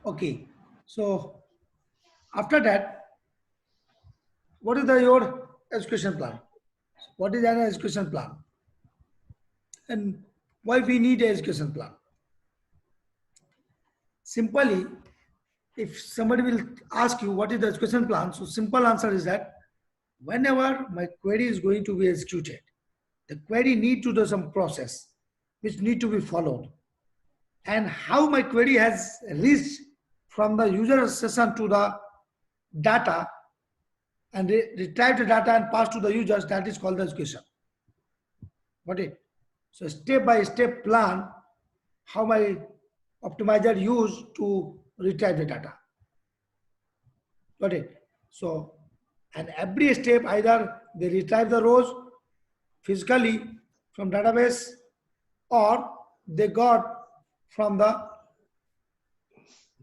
Okay. So after that, what is your education plan? What is an education plan? And why we need an education plan? Simply, if somebody will ask you what is the education plan, so simple answer is that whenever my query is going to be executed, the query need to do some process which need to be followed. And how my query has reached from the user session to the data and retrieve the data and pass to the users, that is called the education. Got it? So step by step plan how my optimizer use to retrieve the data. Got it? So, and every step either they retrieve the rows physically from database or they got from the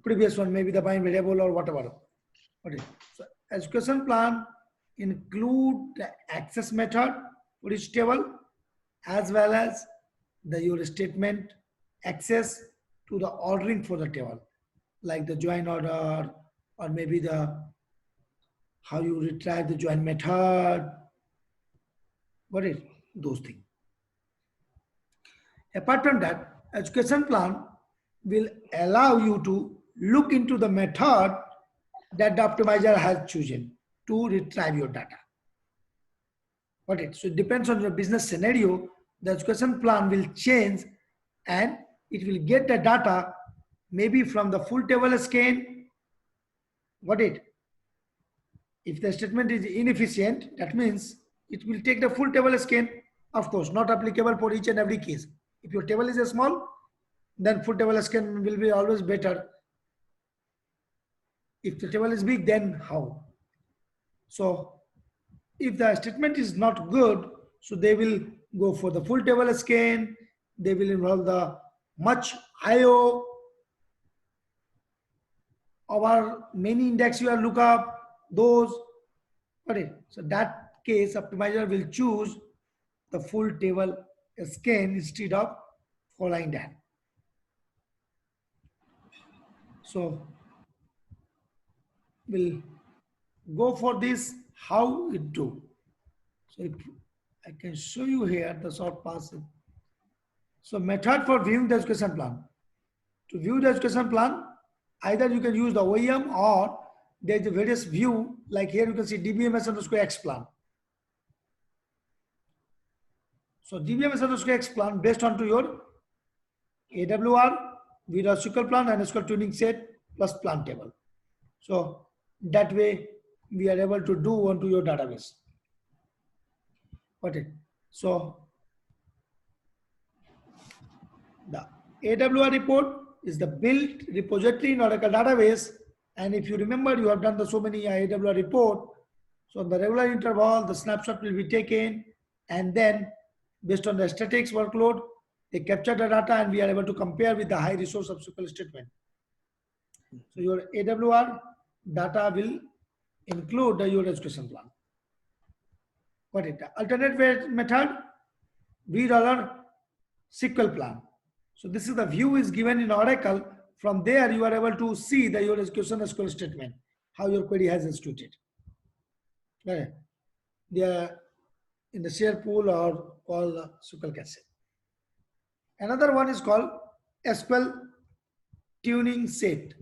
previous one, maybe the bind variable or whatever. Okay. So education plan include the access method for each table as well as the your statement access to the ordering for the table, like the join order or maybe the how you retrieve the join method. What is those things? Apart from that, education plan will allow you to look into the method that the optimizer has chosen to retrieve your data. Got it? So it depends on your business scenario. The education plan will change and it will get the data maybe from the full table scan. Got it? If the statement is inefficient, that means it will take the full table scan. Of course, not applicable for each and every case. If your table is a small, then full table scan will be always better. If the table is big, then how? So if the statement is not good, so they will go for the full table scan. They will involve the much IO or many index you are look up those. Okay, so that case optimizer will choose the full table scan instead of following that. So we'll go for this how it do. So if I can show you here the short pass. So method for viewing the education plan. To view the education plan, either you can use the OEM or there's a various view, like here you can see DBMS underscore X plan. So DBMS underscore X plan based on to your AWR with a SQL plan and SQL tuning set plus plan table. So that way we are able to do onto your database. Okay. So the AWR report is the built repository in Oracle database. And if you remember, you have done the so many AWR report. So on the regular interval, the snapshot will be taken, and then based on the statics workload, they capture the data and we are able to compare with the high resource of SQL statement. So your AWR data will include your education plan. What is the alternate method? $SQL plan. So this is the view is given in Oracle. From there, you are able to see the your execution SQL statement, how your query has executed. Okay. They are in the share pool or called SQL cache. Another one is called SQL tuning set.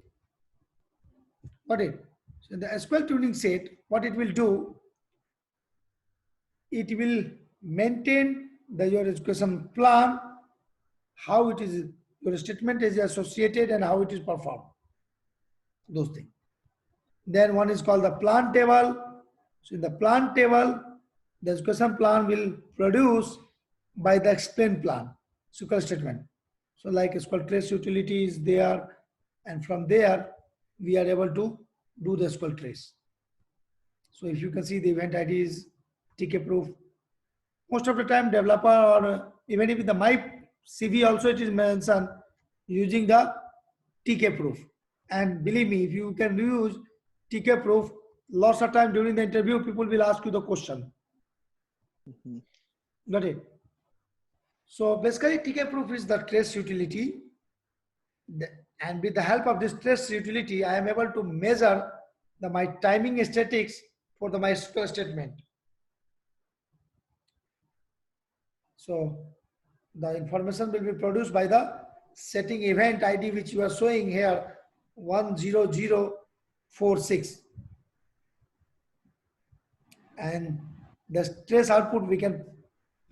What it? So the SQL tuning set, what it will do, it will maintain your education plan, how it is, your statement is associated and how it is performed. Those things. Then one is called the plan table. So in the plan table, the education plan will produce by the explain plan, SQL statement. So like SQL trace utility is there, and from there we are able to do the SQL trace. So if you can see the event ID is TK proof. Most of the time developer or even if the my CV also it is mentioned using the TK proof. And believe me, if you can use TK proof, lots of time during the interview, people will ask you the question. Got it? So basically TK proof is the trace utility And with the help of this trace utility, I am able to measure my timing statics for the MySQL statement. So the information will be produced by the setting event ID, which you are showing here, 10046. And the trace output we can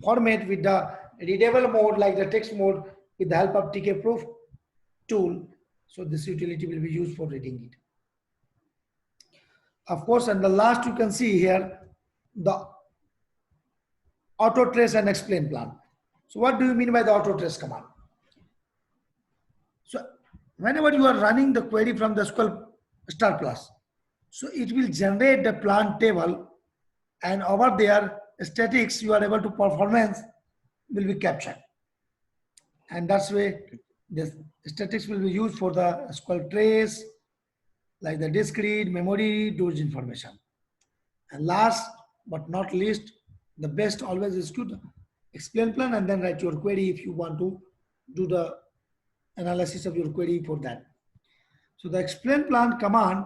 format with the readable mode, like the text mode, with the help of TKproof tool. So this utility will be used for reading it. Of course, and the last you can see here, the auto trace and explain plan. So what do you mean by the auto trace command? So whenever you are running the query from the SQL Star Plus, so it will generate the plan table, and over there statics you are able to performance will be captured, and that's way the statistics will be used for the SQL trace, like the disk read, memory, those information. And last but not least, the best always is to explain plan and then write your query if you want to do the analysis of your query for that. So the explain plan command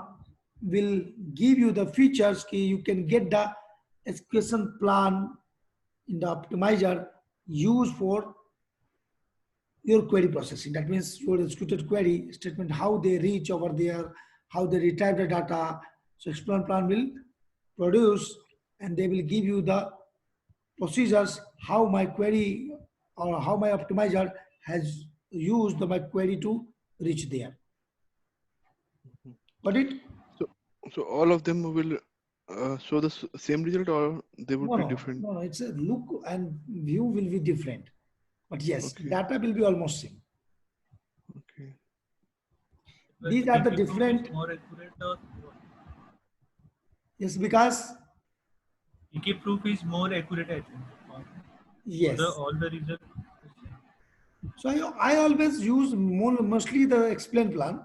will give you the features you can get the execution plan in the optimizer used for your query processing. That means your executed query statement, how they reach over there, how they retrieve the data. So explain plan will produce, and they will give you the procedures, how my query or how my optimizer has used my query to reach there. Got it? So all of them will show the same result, or they would be different? No, it's a look and view will be different. But yes, Okay. data will be almost same. Okay. But These are the TKproof different. is more accurate or what? Yes, because TKproof is more accurate, I think. yes. All the results. So I always use mostly the explain plan.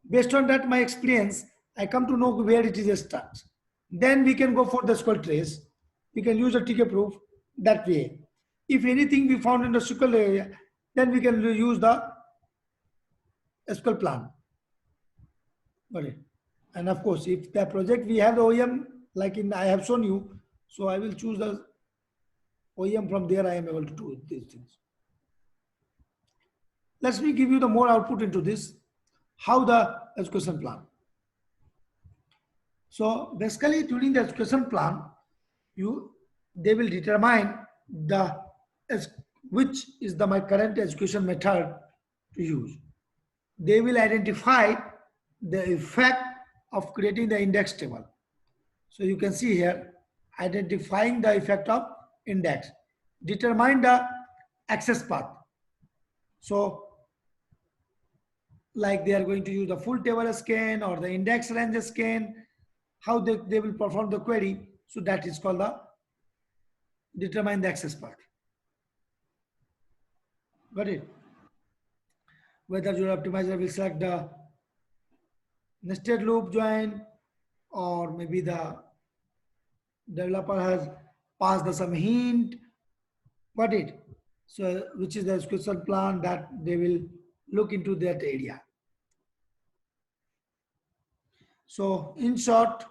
Based on that, my experience, I come to know where it is a start. Then we can go for the SQL trace. We can use a TKproof that way. If anything we found in the SQL area, then we can use the SQL plan. Got it? And of course, if the project we have the OEM, like in I have shown you, so I will choose the OEM. From there I am able to do these things. Let me give you the more output into this, how the education plan. So basically during the education plan, they will determine which is my current education method to use. They will identify the effect of creating the index table. So you can see here, identifying the effect of index, determine the access path. So like they are going to use the full table scan or the index range scan, how they will perform the query. So that is called the determine the access path. Got it? Whether your optimizer will select the nested loop join, or maybe the developer has passed some hint. Got it? So which is the execution plan that they will look into that area. So in short,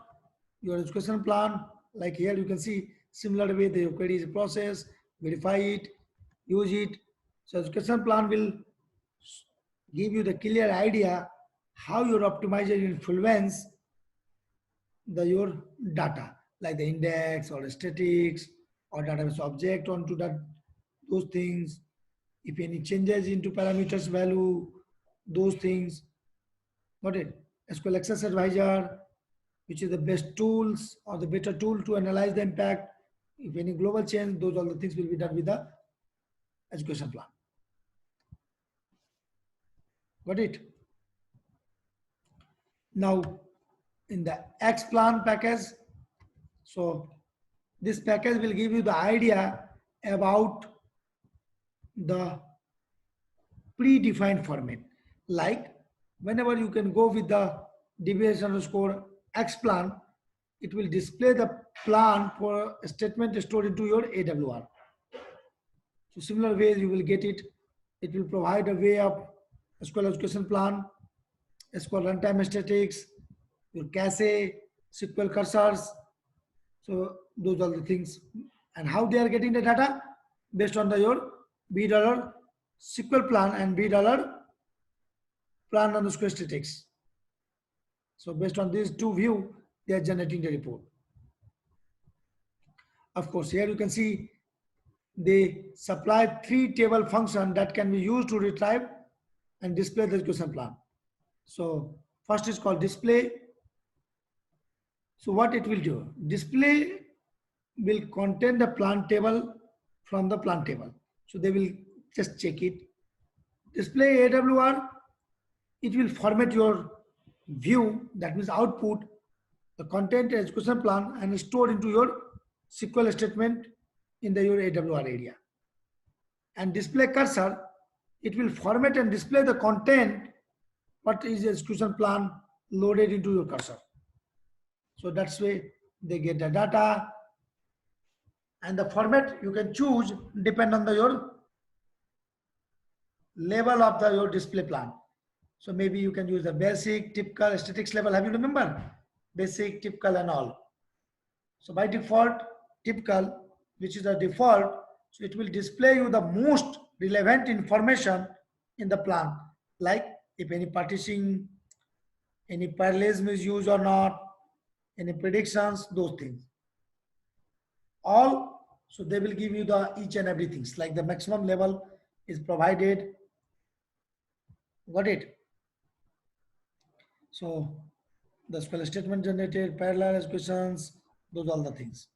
your education plan, like here you can see similar way the query is processed, verify it, use it. So education plan will give you the clear idea how your optimizer influence your data, like the index or statics or database object onto those things. If any changes into parameters value, those things. Got it? SQL Access Advisor, which is the best tools or the better tool to analyze the impact. If any global change, those all the things will be done with the education plan. Got it? Now, in the X plan package, so this package will give you the idea about the predefined format. Like whenever you can go with the DBS_X plan, it will display the plan for a statement stored into your AWR. So similar ways you will get it. It will provide a way of SQL education plan SQL runtime statics, your cache, SQL cursors. So those are the things. And how they are getting the data? Based on your B dollar SQL plan and B dollar plan underscore statics. So based on these two view, they are generating the report. Of course, here you can see they supply 3 table function that can be used to retrieve and display the execution plan. So first is called display. So what it will do? Display will contain the plan table from the plan table. So they will just check it. Display AWR, it will format your view, that means output, the content execution plan and store into your SQL statement in your AWR area. And display cursor, it will format and display the content, what is the execution plan loaded into your cursor. So that's way they get the data. And the format you can choose depend on your level of your display plan. So maybe you can use the basic, typical, statics level. Have you remember? Basic, typical and all. So by default, typical, which is the default, so it will display you the most relevant information in the plan, like if any partitioning, any parallelism is used or not, any predictions, those things. All, so they will give you the each and everything, like the maximum level is provided. Got it? So the SQL statement generated, parallel expressions, those all the things.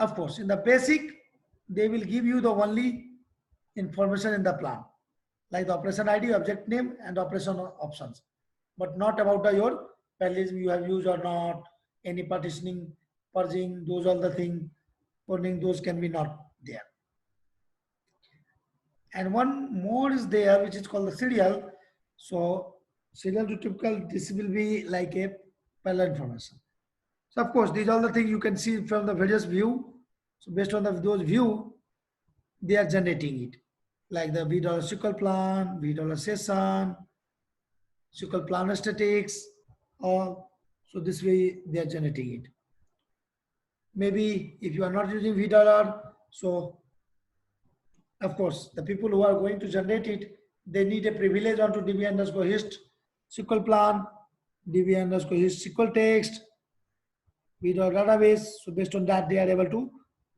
Of course, in the basic, they will give you the only information in the plan, like the operation ID, object name, and operation options, but not about your parallelism you have used or not, any partitioning, purging, those all the things, warning, those can be not there. And one more is there, which is called the serial. So serial to typical, this will be like a parallel information. So of course, these are the things you can see from the various view. So based on those view, they are generating it, like the V dollar SQL plan, V dollar session, SQL plan statics, or so this way they are generating it. Maybe if you are not using V dollar, so of course the people who are going to generate it, they need a privilege onto DB underscore hist SQL plan, DB underscore hist SQL text, V dollar database. So based on that, they are able to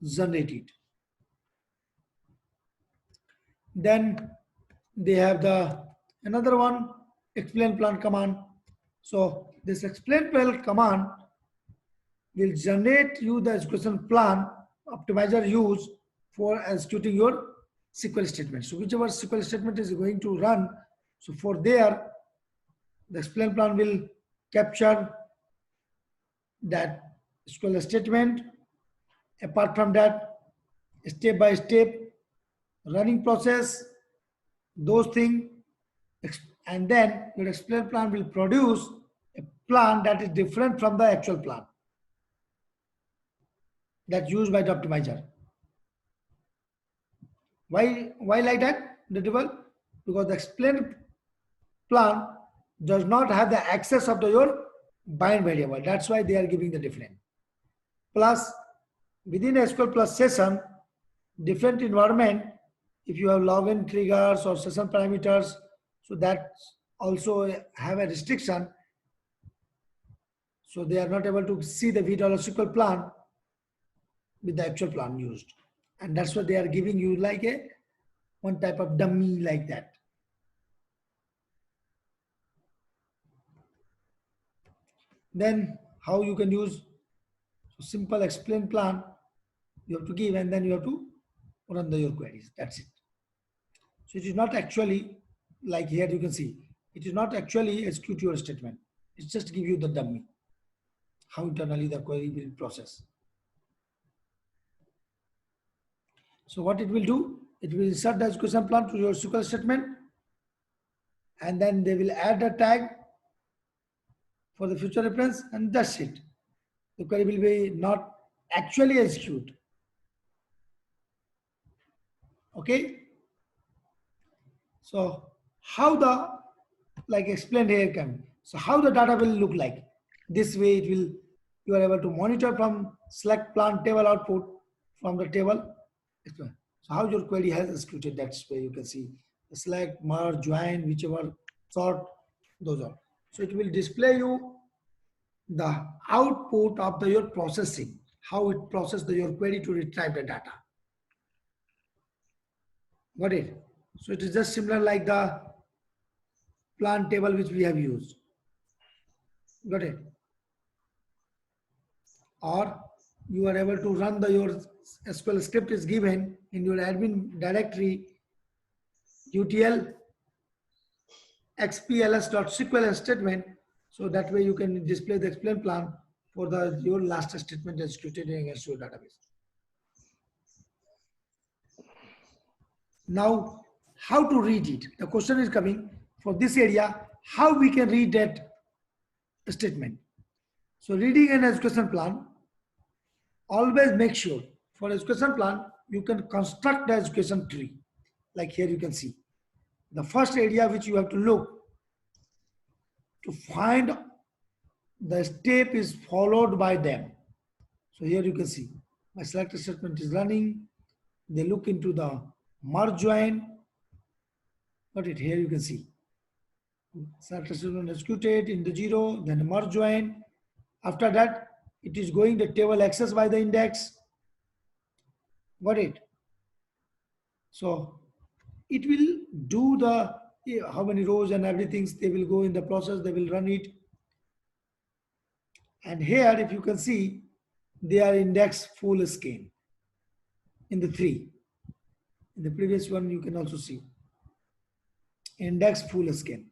generate it. Then they have the another one, explain plan command. So this explain plan command will generate you the execution plan optimizer use for executing your SQL statement. So whichever SQL statement is going to run, so for there, the explain plan will capture that SQL statement. Apart from that, step by step running process, those things, and then your explain plan will produce a plan that is different from the actual plan that's used by the optimizer. Why like that? Because the explain plan does not have the access of your bind variable. That's why they are giving the different. Plus, within SQL plus session, different environment, if you have login triggers or session parameters, so that also have a restriction. So they are not able to see the V dollar SQL plan with the actual plan used. And that's what they are giving you, like a one type of dummy like that. Then how you can use simple explain plan you have to give, and then you have to run your queries. That's it. So it is not actually, like here you can see, it is not actually execute your statement. It's just give you the dummy, how internally the query will process. So what it will do, it will insert the execution plan to your SQL statement, and then they will add a tag for the future reference, and that's it. The query will be not actually execute. Okay. So how the like explained here can. So how the data will look like? This way it will, you are able to monitor from select plant table output from the table. So how your query has executed, that's where you can see the select, merge, join, whichever sort, those are. So it will display you the output of your processing, how it processed your query to retrieve the data. Got it? So it is just similar like the plant table which we have used. Got it? Or you are able to run your SQL script is given in your admin directory UTL xpls.sql statement. So that way you can display the explain plan for your last statement executed against your database. Now, how to read it? The question is coming for this area, how we can read that statement. So reading an education plan, always make sure for education plan, you can construct the education tree. Like here you can see. The first area which you have to look to find the step is followed by them. So here you can see my select statement is running. They look into the merge join. Got it? Here you can see. Select statement executed in the 0, then merge join. After that, it is going the table access by the index. Got it? So it will do the how many rows and everything. They will go in the process. They will run it. And here, if you can see, they are indexed full scan in the 3. In the previous one, you can also see index full scan.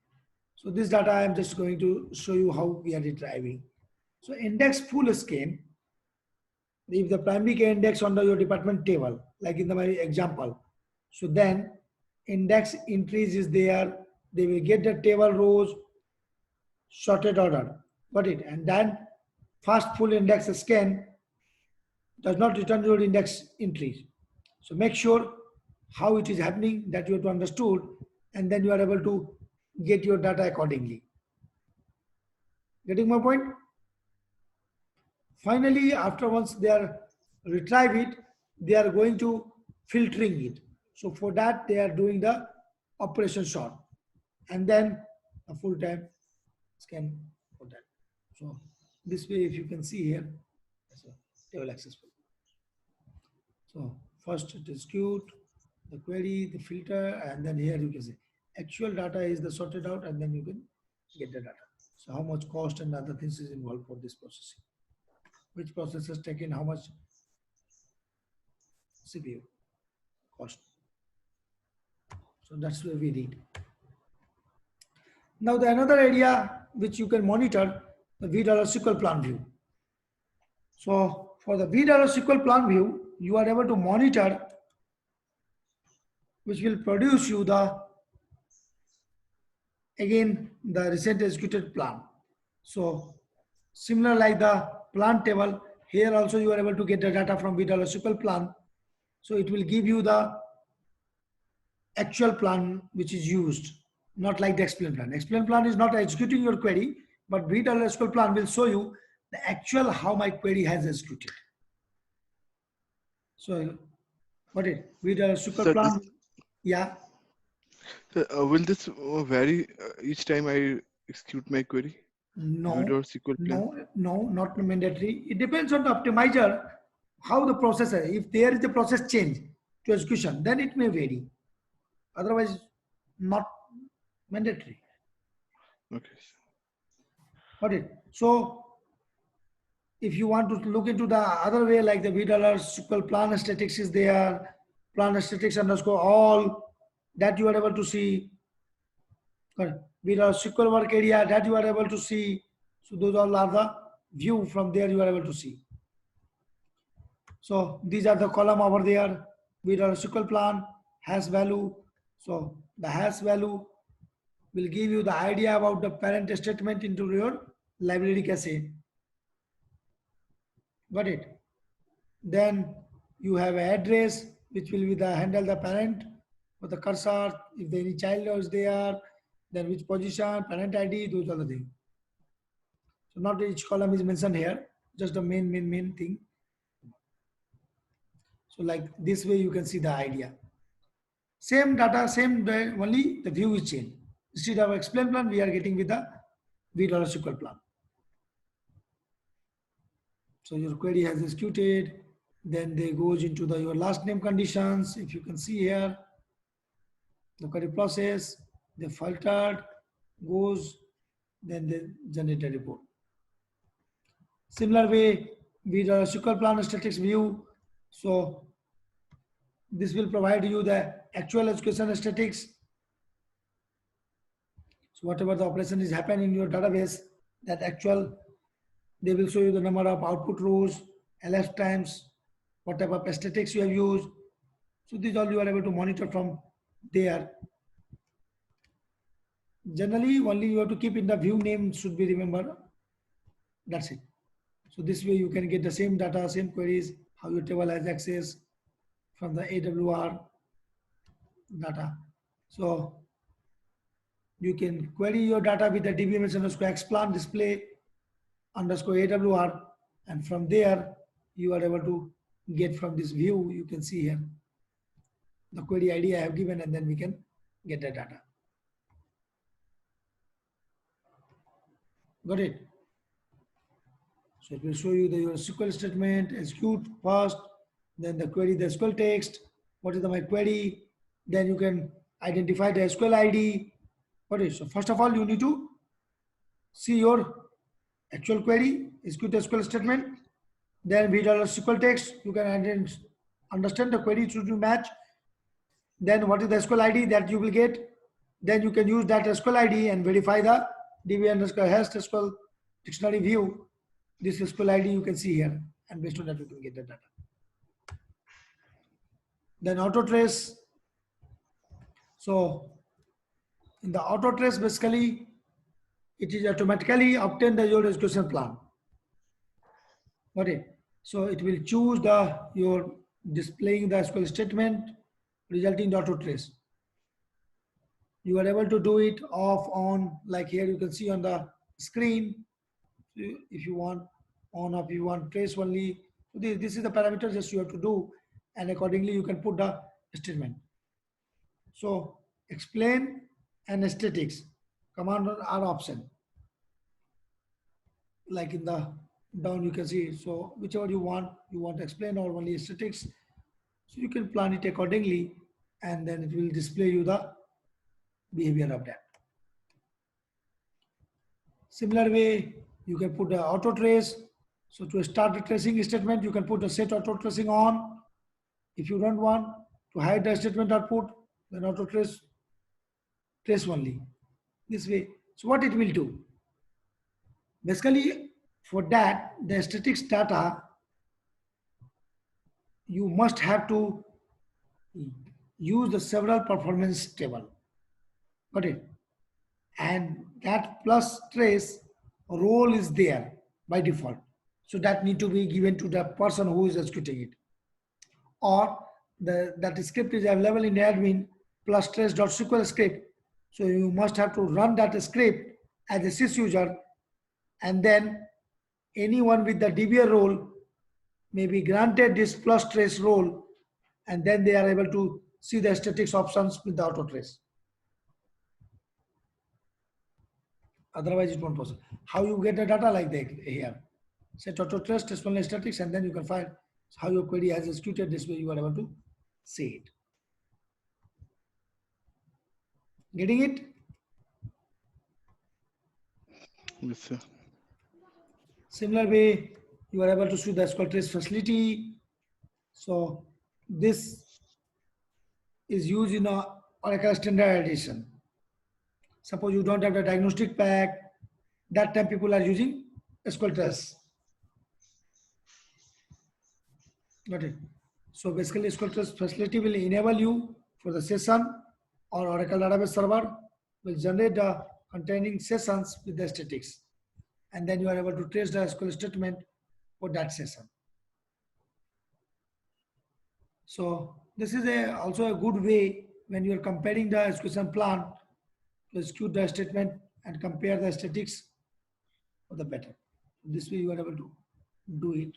So this data I am just going to show you how we are retrieving. So index full scan, if the primary key index under your department table, like in my example, so then index entries is there, they will get the table rows sorted order. Got it? And then first full index scan does not return your index entries. So make sure how it is happening that you have to understood, and then you are able to get your data accordingly. Getting my point? Finally, after once they are retrieve it, they are going to filtering it. So for that, they are doing the operation sort, and then a full time scan for that. So this way, if you can see here, that's a table accessible. So first it is queued, the query, the filter, and then here you can see actual data is the sorted out, and then you can get the data. So how much cost and other things is involved for this processing? Which process has taken how much CPU cost? So that's where we read. Now the another area which you can monitor, the VSQL plan view. So for the VSQL plan view, you are able to monitor, which will produce you the again the recent executed plan. So similar like the plan table, here also you are able to get the data from VSQL plan. So it will give you the actual plan which is used, not like the explain plan. Explain plan is not executing your query, but VSQL plan will show you the actual how my query has executed. So what it VSQL plan? Yeah. So, will this vary each time I execute my query? No, VSQL plan? no, not mandatory. It depends on the optimizer, how the processor. If there is a process change to execution, then it may vary. Otherwise, not mandatory. Okay. Got it? So, if you want to look into the other way, like the VSQL plan statics is there, plan statics underscore all, that you are able to see. VSQL work area, that you are able to see. So those all are the view from there you are able to see. So these are the column over there. VSQL plan, hash value. So the hash value will give you the idea about the parent statement into your library cache. Got it? Then you have an address which will be the handle the parent for the cursor. If any child is there, then which position, parent ID, those are the things. So not each column is mentioned here, just the main thing. So like this way you can see the idea. Same data, same day, only the view is changed. Instead of explain plan, we are getting with the VSQL plan. So your query has executed, then they goes into the your last name conditions. If you can see here, the query process, they filtered, goes, then they generate a report. Similar way, with a SQL plan statistics view, so this will provide you the actual execution statistics. So whatever the operation is happening in your database, that actual, they will show you the number of output rows, elapsed times, what type of statistics you have used. So these all you are able to monitor from there. Generally, only you have to keep in the view name should be remembered. That's it. So this way you can get the same data, same queries, how your table has access from the AWR data. So you can query your data with the DBMS underscore xplan display underscore AWR, and from there you are able to get from this view. You can see here the query ID I have given, and then we can get the data. Got it? So it will show you your SQL statement, execute first, then the query, the SQL text, what is my query, then you can identify the SQL ID. What is, so first of all, you need to see your actual query, execute the SQL statement, then with SQL text, you can understand the query should you match, then what is the SQL ID that you will get, then you can use that SQL ID and verify the DB underscore hash SQL dictionary view. This SQL ID you can see here, and based on that you can get the data. Then auto trace. So in the auto trace, basically it is automatically obtain the your execution plan. Got it? So it will choose the your displaying the SQL statement resulting in auto trace. You are able to do it off, on, like here you can see on the screen. If you want on, off, you want trace only. So this is the parameters that you have to do, and accordingly you can put the statement. So explain and statistics command are option. Like in the down you can see. So whichever you want to explain or only statistics. So you can plan it accordingly, and then it will display you the behavior of that. Similar way, you can put the auto trace. So to start the tracing statement, you can put the set auto tracing on. If you don't want to hide the statement output, then auto trace only. This way. So what it will do? Basically, for that, the statistics data, you must have to use the several performance table. Got it? And that plus trace role is there by default. So that need to be given to the person who is executing it. Or that script is available in admin plus trace.sql script. So you must have to run that script as a sys user, and then anyone with the DBA role may be granted this plus trace role, and then they are able to see the statistics options with the auto trace. Otherwise it won't possible. How you get the data like that here? Set auto trace, test only statistics, and then you can find how your query has executed. This way you are able to see it. Getting it? Yes, sir. Similar way, you are able to see the SQL trace facility. So this is used in a Oracle Standard Edition. Suppose you don't have the diagnostic pack, that time people are using SQL trace. Got it? So basically SQL trace facility will enable you for the session, or Oracle database server will generate the containing sessions with the statistics. And then you are able to trace the SQL statement for that session. So this is also a good way when you are comparing the execution plan to execute the statement and compare the statistics for the better. This way you are able to do it.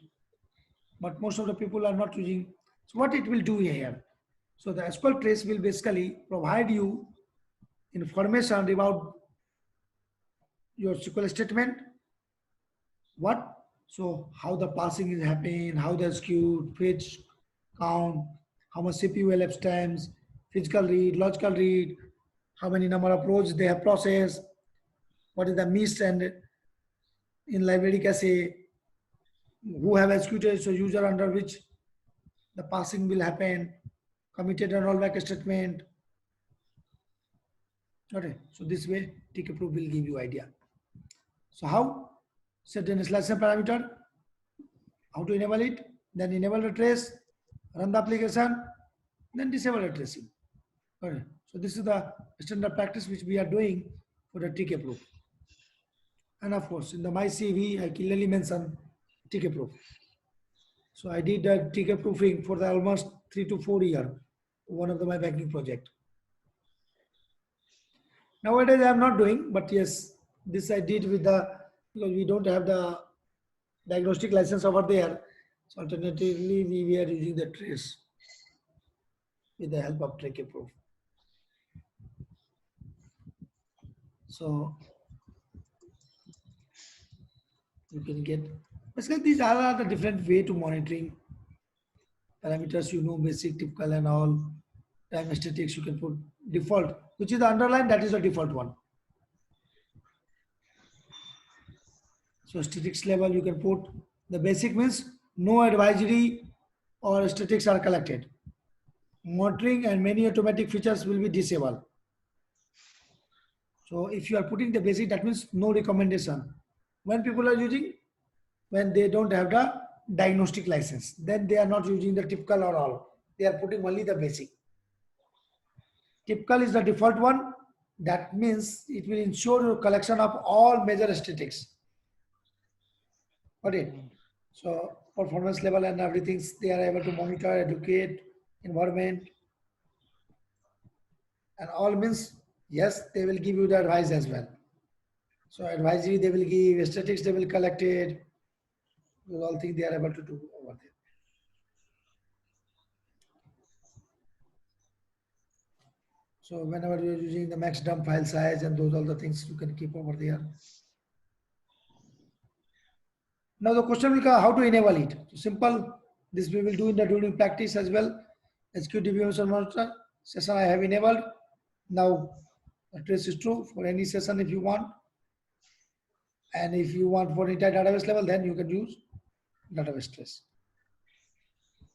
But most of the people are not using. So what it will do here? So the SQL trace will basically provide you information about your SQL statement. What? So how the passing is happening, how the skew, fetch, count, how much CPU elapsed times, physical read, logical read, how many number of rows they have processed, what is the missed and in library cache, who have executed, so user under which the passing will happen, committed and rollback statement. Okay, so this way TKproof will give you idea. So how? Set an selection parameter, how to enable it, then enable the trace, run the application, then disable the tracing. Okay, so this is the standard practice which we are doing for the TKproof. And of course, in the my CV, I clearly mentioned TKproof. So I did the TK proofing for the almost 3 to 4 years, one of my banking project. Nowadays I am not doing, but yes, this I did with the, because we don't have the diagnostic license over there. So alternatively, we were using the trace with the help of TKproof. So you can get, basically these are the different way to monitoring parameters, you know, basic, typical and all. Time statistics you can put default, which is the underline, that is the default one. So statistics level you can put, the basic means no advisory or statistics are collected. Monitoring and many automatic features will be disabled. So if you are putting the basic, that means no recommendation. When people are using, when they don't have the diagnostic license, then they are not using the typical or all. They are putting only the basic. Typical is the default one. That means it will ensure your collection of all major statistics. Got it? So performance level and everything, they are able to monitor, educate, environment. And all means, yes, they will give you the advice as well. So advisory they will give, statistics they will collect it. Those all things they are able to do over there. So whenever you're using the max dump file size and those all the things you can keep over there. Now the question will come how to enable it. So simple, this we will do in the during practice as well. Execute DBMS monitor session I have enabled. Now the trace is true for any session if you want. And if you want for entire database level, then you can use database trace.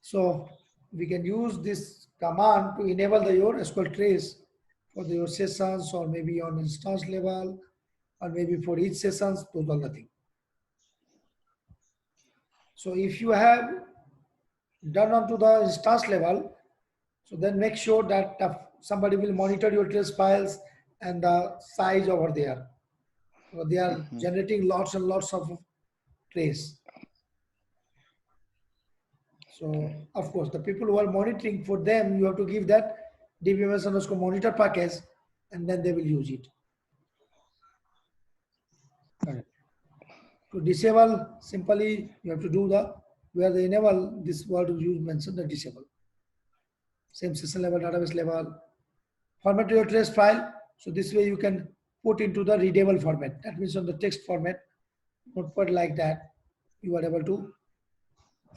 So we can use this command to enable your SQL trace for your sessions or maybe on instance level or maybe for each sessions, those are nothing. So if you have done onto the instance level, so then make sure that somebody will monitor your trace files and the size over there. So they are generating lots and lots of trace. So of course, the people who are monitoring, for them, you have to give that DBMS_monitor package and then they will use it. Correct. To disable, simply you have to do the, where the enable, this word you mentioned the disable. Same session level, database level. Format your trace file. So this way you can put into the readable format. That means on the text format, notepad like that, you are able to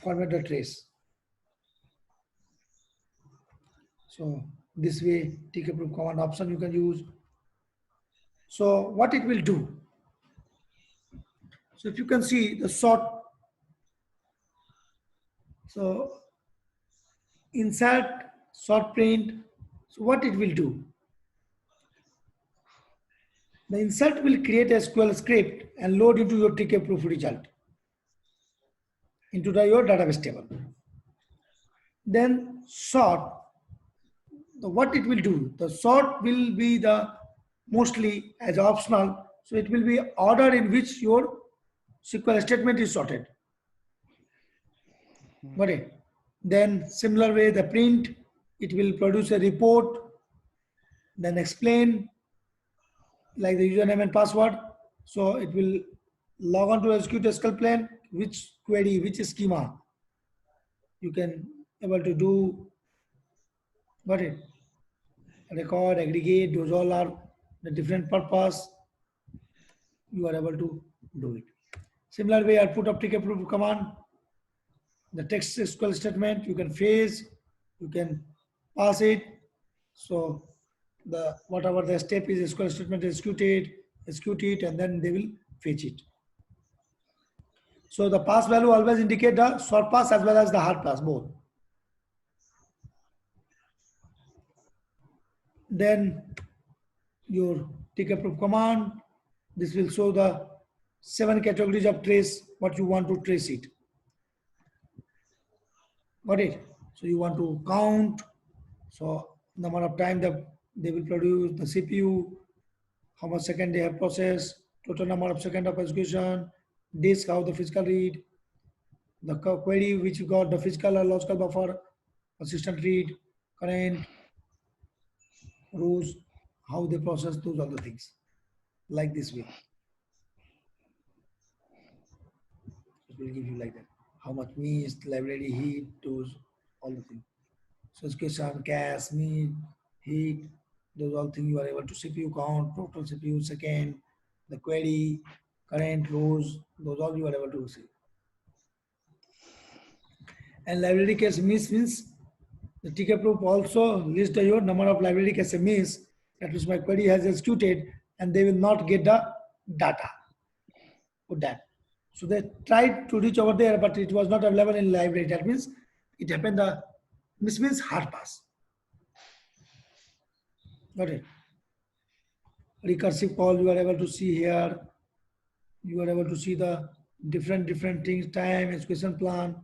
format the trace. So this way, TKproof command option you can use. So what it will do? So if you can see the sort, so insert, sort print. So what it will do? The insert will create a SQL script and load into your TKproof result into your database table. Then sort, what it will do? The sort will be the mostly as optional. So it will be order in which your SQL statement is sorted. Got it? Then similar way, the print, it will produce a report, then explain, like the username and password. So it will log on to execute SQL plan, which query, which schema you can able to do. Got it? Record, aggregate, those all are the different purpose. You are able to do it. Similar way, output of TKproof command, the text SQL statement, you can phase, you can pass it. So the whatever the step is, SQL statement execute it, and then they will fetch it. So the pass value always indicate the short pass as well as the hard pass, both. Then your TKproof command, this will show the 7 categories of trace, what you want to trace it. Got it? So you want to count, so number of time that they will produce, the CPU, how much second they have processed, total number of second of execution, disk, how the physical read, the query which you got, the physical or logical buffer, persistent read, current, rows, how they process those other things, like this way. It will give you like that. How much means, library, heat, those, all the things. So execution, cache, mean, heat, those all things you are able to CPU count, total CPU second, the query, current, rows, those all you are able to see. And library cache means the TKproof also lists your number of library cache means, that which my query has executed, and they will not get the data for that. So they tried to reach over there, but it was not available in library. That means it happened the means hard pass. Got it? Recursive call you are able to see here. You are able to see the different things, time, execution plan,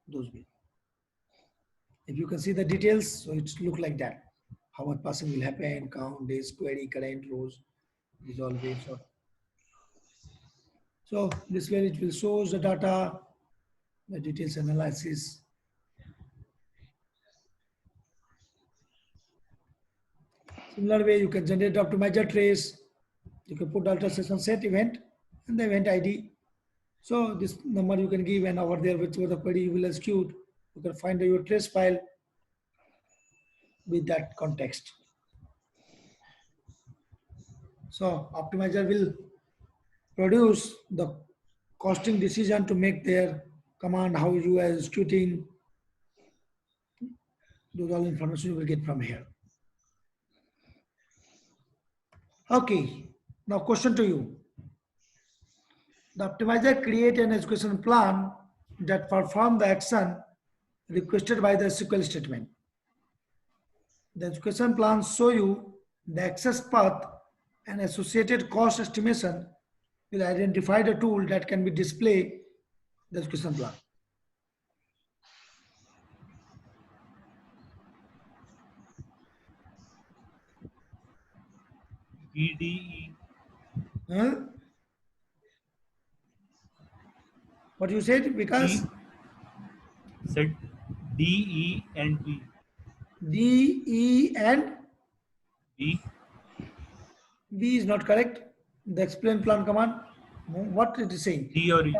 those bits. If you can see the details, so it look like that. How much passing will happen, count, days, query, current, rows, these all waves of. So this way it will show the data, the details analysis. Similar way, you can generate the optimizer trace. You can put alter session set event and the event ID. So this number you can give, and over there, whichever the query you will execute, you can find your trace file with that context. So optimizer will produce the costing decision to make their command, how you are executing. Those all information you will get from here. Okay, now question to you. The optimizer create an execution plan that perform the action requested by the SQL statement. The execution plan show you the access path and associated cost estimation will identify the tool that can be display the execution plan. BDE. Huh? What you said? Because Said DE and B. D, E, and B. B is not correct. The explain plan command. What it is saying? D or E.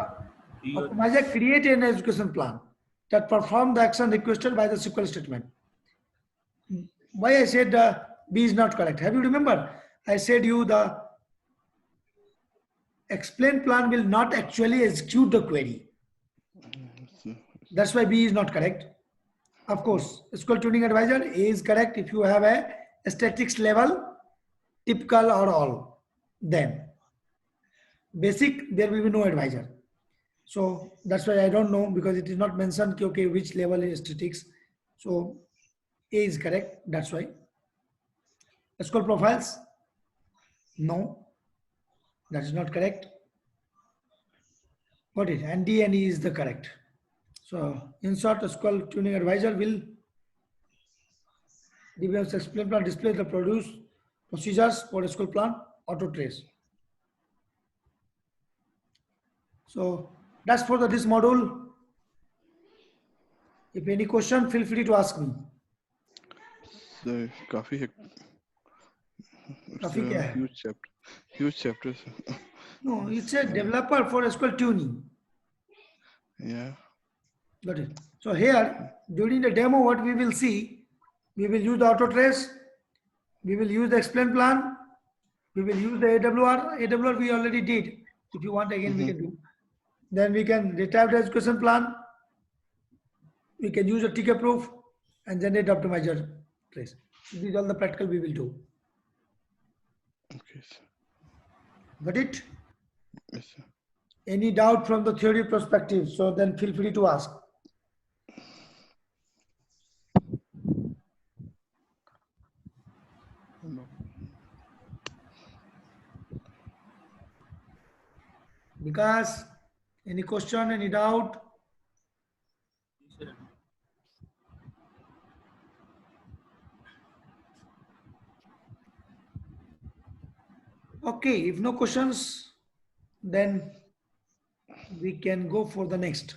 D or E. Optimizer create an execution plan that perform the action requested by the SQL statement. Why I said B is not correct? Have you remember? I said you the explain plan will not actually execute the query. That's why B is not correct. Of course, SQL Tuning Advisor A is correct if you have a statistics level, typical or all. Then basic, there will be no advisor. So that's why I don't know, because it is not mentioned okay, which level is statistics. So A is correct. That's why. SQL profiles, no, that is not correct. Got it? And D and E is the correct. So in short, SQL Tuning Advisor will develop explain plan, display the produce procedures for SQL plan, auto trace. So that's for this module. If any question, feel free to ask me. So काफी है. काफी क्या है? Huge chapter. Huge chapters. No, it's a developer for SQL tuning. Yeah. Got it. So here, during the demo, what we will see, we will use the auto trace, we will use the explain plan, we will use the AWR. AWR we already did. If you want again, we can do. Then we can retrieve the execution plan. We can use a TK proof and generate optimizer trace. These are all the practical we will do. Okay, sir. Got it? Yes, sir. Any doubt from the theory perspective? So then feel free to ask. No. Because any question, any doubt? Yes, sir. Okay, if no questions, then we can go for the next.